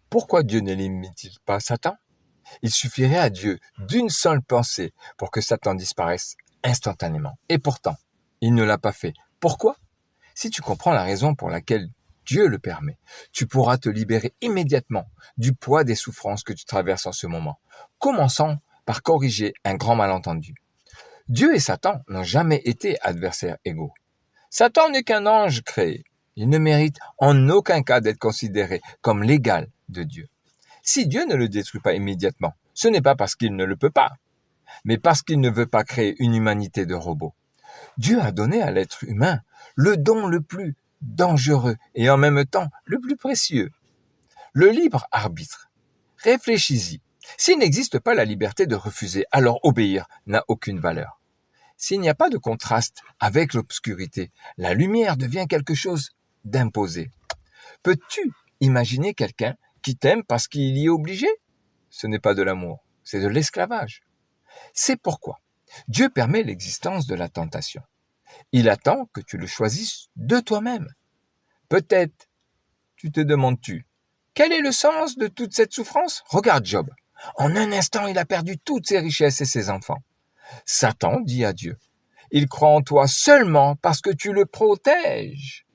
Pourquoi Dieu n'élimine-t-il pas Satan? Il suffirait à Dieu d'une seule pensée pour que Satan disparaisse instantanément. Et pourtant, il ne l'a pas fait. Pourquoi? Si tu comprends la raison pour laquelle Dieu le permet, tu pourras te libérer immédiatement du poids des souffrances que tu traverses en ce moment. Commençons par corriger un grand malentendu. Dieu et Satan n'ont jamais été adversaires égaux. Satan n'est qu'un ange créé. Il ne mérite en aucun cas d'être considéré comme l'égal de Dieu. Si Dieu ne le détruit pas immédiatement, ce n'est pas parce qu'il ne le peut pas, mais parce qu'il ne veut pas créer une humanité de robots. Dieu a donné à l'être humain le don le plus dangereux et en même temps le plus précieux, le libre arbitre. Réfléchis-y. S'il n'existe pas la liberté de refuser, alors obéir n'a aucune valeur. S'il n'y a pas de contraste avec l'obscurité, la lumière devient quelque chose d'imposé. Peux-tu imaginer quelqu'un qui t'aime parce qu'il y est obligé? Ce n'est pas de l'amour, c'est de l'esclavage. C'est pourquoi Dieu permet l'existence de la tentation. Il attend que tu le choisisses de toi-même. Peut-être, te demandes-tu, quel est le sens de toute cette souffrance? Regarde Job. En un instant, il a perdu toutes ses richesses et ses enfants. Satan dit à Dieu, il croit en toi seulement parce que tu le protèges.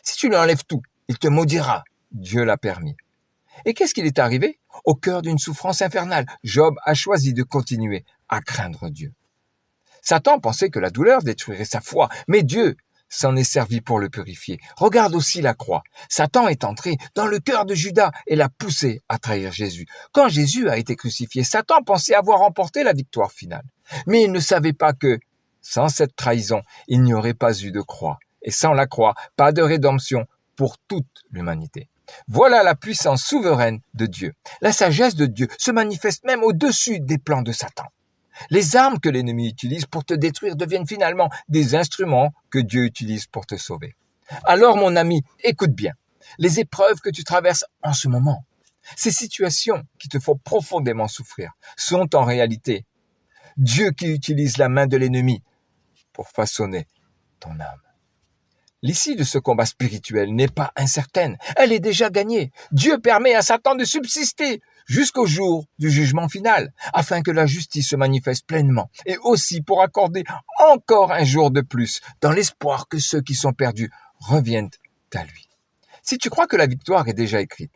Si tu lui enlèves tout, il te maudira. Dieu l'a permis. Et qu'est-ce qu'il est arrivé? Au cœur d'une souffrance infernale, Job a choisi de continuer à craindre Dieu. Satan pensait que la douleur détruirait sa foi, mais Dieu s'en est servi pour le purifier. Regarde aussi la croix. Satan est entré dans le cœur de Judas et l'a poussé à trahir Jésus. Quand Jésus a été crucifié, Satan pensait avoir remporté la victoire finale. Mais il ne savait pas que, sans cette trahison, il n'y aurait pas eu de croix. Et sans la croix, pas de rédemption pour toute l'humanité. Voilà la puissance souveraine de Dieu. La sagesse de Dieu se manifeste même au-dessus des plans de Satan. Les armes que l'ennemi utilise pour te détruire deviennent finalement des instruments que Dieu utilise pour te sauver. Alors mon ami, écoute bien. Les épreuves que tu traverses en ce moment, ces situations qui te font profondément souffrir, sont en réalité Dieu qui utilise la main de l'ennemi pour façonner ton âme. L'issue de ce combat spirituel n'est pas incertaine, elle est déjà gagnée. Dieu permet à Satan de subsister jusqu'au jour du jugement final, afin que la justice se manifeste pleinement, et aussi pour accorder encore un jour de plus, dans l'espoir que ceux qui sont perdus reviennent à lui. Si tu crois que la victoire est déjà écrite,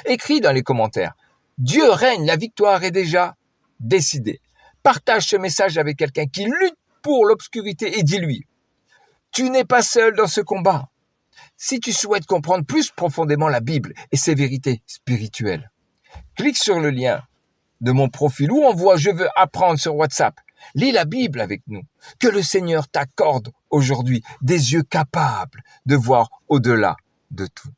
écris dans les commentaires, Dieu règne, la victoire est déjà décidée. Partage ce message avec quelqu'un qui lutte pour l'obscurité et dis-lui, tu n'es pas seul dans ce combat. Si tu souhaites comprendre plus profondément la Bible et ses vérités spirituelles, clique sur le lien de mon profil ou envoie « Je veux apprendre » sur WhatsApp. Lis la Bible avec nous. Que le Seigneur t'accorde aujourd'hui des yeux capables de voir au-delà de tout.